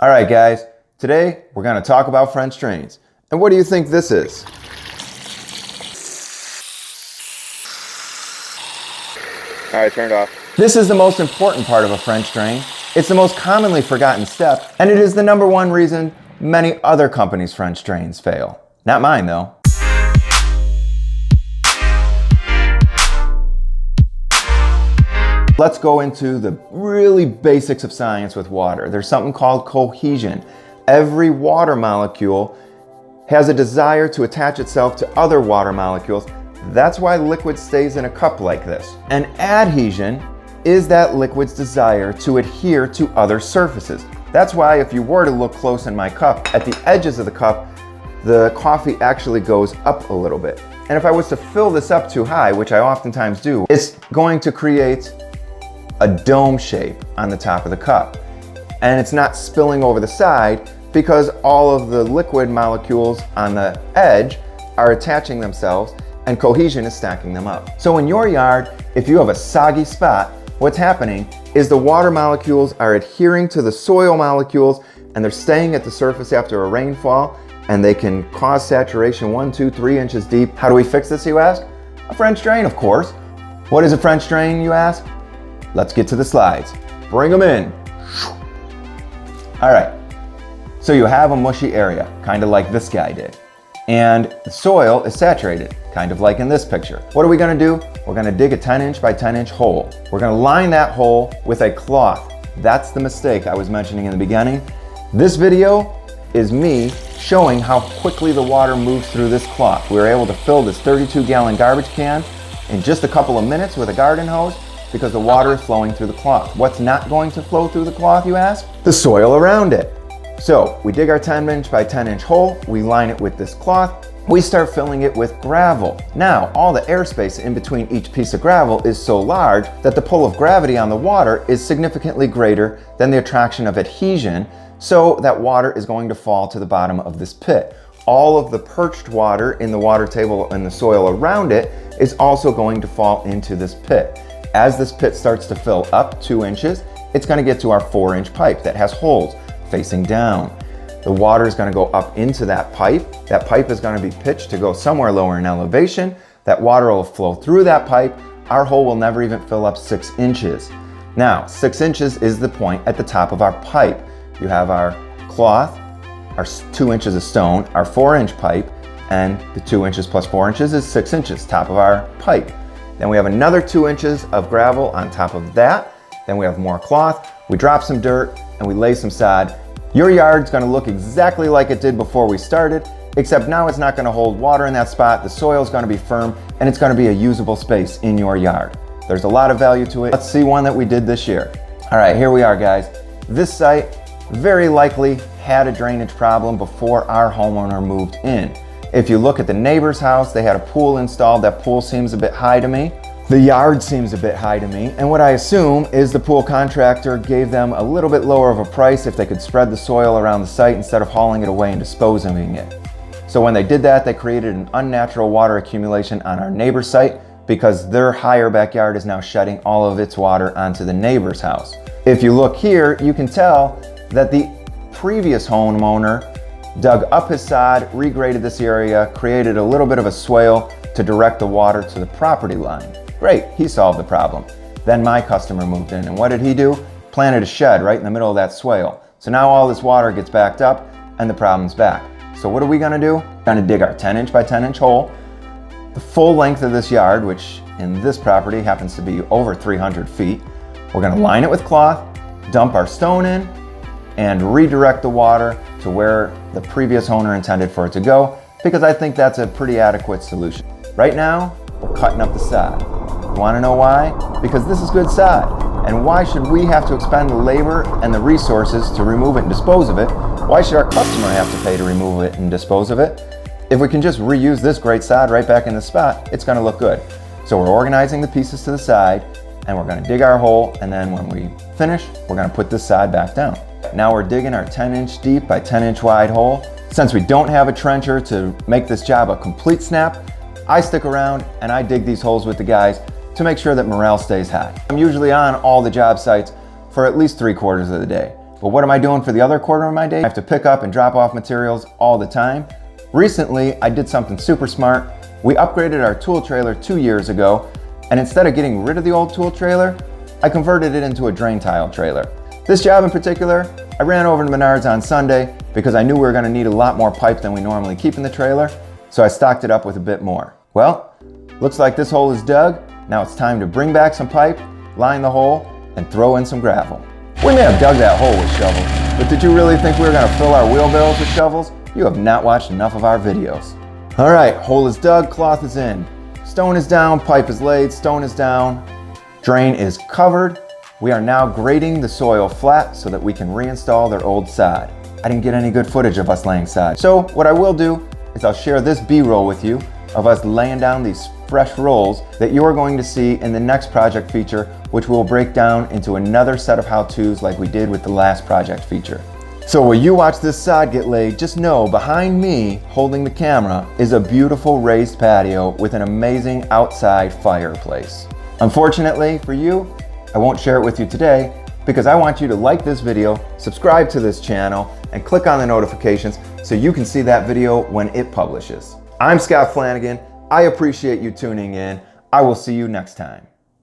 All right, guys, today we're going to talk about French drains. And what do you think this is? All right, turn it off. This is the most important part of a French drain. It's the most commonly forgotten step, and it is the number one reason many other companies' French drains fail. Not mine, though. Let's go into the really basics of science with water. There's something called cohesion. Every water molecule has a desire to attach itself to other water molecules. That's why liquid stays in a cup like this. And adhesion is that liquid's desire to adhere to other surfaces. That's why if you were to look close in my cup, at the edges of the cup, the coffee actually goes up a little bit. And if I was to fill this up too high, which I oftentimes do, it's going to create a dome shape on the top of the cup. And it's not spilling over the side because all of the liquid molecules on the edge are attaching themselves and cohesion is stacking them up. So in your yard, if you have a soggy spot, what's happening is the water molecules are adhering to the soil molecules and they're staying at the surface after a rainfall, and they can cause saturation 1, 2, 3 inches deep. How do we fix this, you ask? A French drain, of course. What is a French drain, you ask? Let's get to the slides. Bring them in. All right, so you have a mushy area, kind of like this guy did. And the soil is saturated, kind of like in this picture. What are we gonna do? We're gonna dig a 10-inch by 10-inch hole. We're gonna line that hole with a cloth. That's the mistake I was mentioning in the beginning. This video is me showing how quickly the water moves through this cloth. We were able to fill this 32-gallon garbage can in just a couple of minutes with a garden hose because the water is flowing through the cloth. What's not going to flow through the cloth, you ask? The soil around it. So we dig our 10-inch by 10-inch hole, we line it with this cloth, we start filling it with gravel. Now, all the airspace in between each piece of gravel is so large that the pull of gravity on the water is significantly greater than the attraction of adhesion, so that water is going to fall to the bottom of this pit. All of the perched water in the water table and the soil around it is also going to fall into this pit. As this pit starts to fill up 2 inches, it's going to get to our 4-inch pipe that has holes facing down. The water is going to go up into that pipe. That pipe is going to be pitched to go somewhere lower in elevation. That water will flow through that pipe. Our hole will never even fill up 6 inches. Now, 6 inches is the point at the top of our pipe. You have our cloth, our 2 inches of stone, our 4-inch pipe, and the 2 inches plus 4 inches is 6 inches, top of our pipe. Then we have another 2 inches of gravel on top of that. Then we have more cloth. We drop some dirt and we lay some sod. Your yard's gonna look exactly like it did before we started, except now it's not gonna hold water in that spot. The soil's gonna be firm and it's gonna be a usable space in your yard. There's a lot of value to it. Let's see one that we did this year. All right, here we are, guys. This site very likely had a drainage problem before our homeowner moved in. If you look at the neighbor's house, they had a pool installed. That pool seems a bit high to me. The yard seems a bit high to me. And what I assume is the pool contractor gave them a little bit lower of a price if they could spread the soil around the site instead of hauling it away and disposing it. So when they did that, they created an unnatural water accumulation on our neighbor's site because their higher backyard is now shedding all of its water onto the neighbor's house. If you look here, you can tell that the previous homeowner dug up his sod, regraded this area, created a little bit of a swale to direct the water to the property line. Great, he solved the problem. Then my customer moved in, and what did he do? Planted a shed right in the middle of that swale. So now all this water gets backed up and the problem's back. So what are we gonna do? We're gonna dig our 10-inch by 10-inch hole, the full length of this yard, which in this property happens to be over 300 feet. We're gonna line it with cloth, dump our stone in, and redirect the water to where the previous owner intended for it to go, because I think that's a pretty adequate solution. Right now, we're cutting up the sod. You wanna know why? Because this is good sod. And why should we have to expend the labor and the resources to remove it and dispose of it? Why should our customer have to pay to remove it and dispose of it? If we can just reuse this great sod right back in the spot, it's gonna look good. So we're organizing the pieces to the side, and we're gonna dig our hole, and then when we finish, we're gonna put this sod back down. Now we're digging our 10-inch deep by 10-inch wide hole. Since we don't have a trencher to make this job a complete snap, I stick around and I dig these holes with the guys to make sure that morale stays high. I'm usually on all the job sites for at least 3/4 of the day. But what am I doing for the other quarter of my day? I have to pick up and drop off materials all the time. Recently, I did something super smart. We upgraded our tool trailer 2 years ago, and instead of getting rid of the old tool trailer, I converted it into a drain tile trailer. This job in particular, I ran over to Menards on Sunday because I knew we were going to need a lot more pipe than we normally keep in the trailer, so I stocked it up with a bit more. Well, looks like this hole is dug. Now it's time to bring back some pipe, line the hole, and throw in some gravel. We may have dug that hole with shovels, but did you really think we were going to fill our wheelbarrows with shovels? You have not watched enough of our videos. All right, hole is dug, cloth is in. Stone is down, pipe is laid, stone is down, drain is covered. We are now grading the soil flat so that we can reinstall their old sod. I didn't get any good footage of us laying sod. So what I will do is I'll share this B-roll with you of us laying down these fresh rolls that you're going to see in the next project feature, which we'll break down into another set of how-tos like we did with the last project feature. So while you watch this sod get laid, just know behind me, holding the camera, is a beautiful raised patio with an amazing outside fireplace. Unfortunately for you, I won't share it with you today because I want you to like this video, subscribe to this channel, and click on the notifications so you can see that video when it publishes. I'm Scott Flanagan. I appreciate you tuning in. I will see you next time.